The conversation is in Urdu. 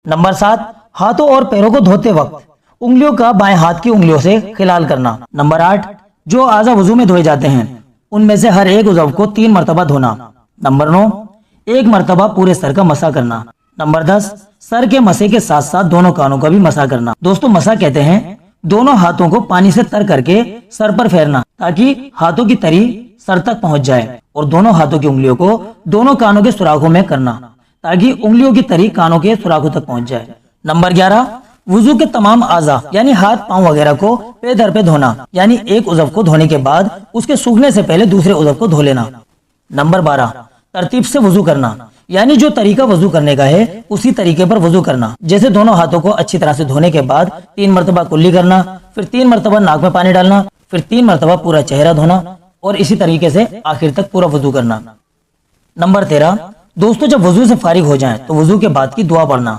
نمبر 7، ہاتھوں اور پیروں کو دھوتے وقت انگلیوں کا بائیں ہاتھ کی انگلیوں سے خلال کرنا۔ نمبر 8، جو اعضاء وضو میں دھوئے جاتے ہیں ان میں سے ہر ایک عضو کو 3 مرتبہ دھونا۔ نمبر 9، ایک مرتبہ پورے سر کا مسح کرنا۔ نمبر 10، سر کے مسح کے ساتھ ساتھ دونوں کانوں کا بھی مسح کرنا۔ دوستو مسح کہتے ہیں دونوں ہاتھوں کو پانی سے تر کر کے سر پر پھیرنا تاکہ ہاتھوں کی تری سر تک پہنچ جائے، اور دونوں ہاتھوں کی انگلیوں کو دونوں کانوں کے سوراخوں میں کرنا تاکہ انگلیوں کی تری کانوں کے سوراخوں تک پہنچ جائے۔ نمبر 11، وضو کے تمام اعضاء یعنی ہاتھ پاؤں وغیرہ کو پے در پہ دھونا، یعنی ایک عضو کو دھونے کے بعد اس کے سوکھنے سے پہلے دوسرے عضو کو دھو لینا۔ نمبر 12، ترتیب سے وضو کرنا، یعنی جو طریقہ وضو کرنے کا ہے اسی طریقے پر وضو کرنا، جیسے دونوں ہاتھوں کو اچھی طرح سے دھونے کے بعد 3 مرتبہ کلی کرنا، پھر 3 مرتبہ ناک میں پانی ڈالنا، پھر 3 مرتبہ پورا چہرہ دھونا، اور اسی طریقے سے آخر تک پورا وضو کرنا۔ نمبر 13، دوستو جب وضو سے فارغ ہو جائیں تو وضو کے بعد کی دعا پڑھنا۔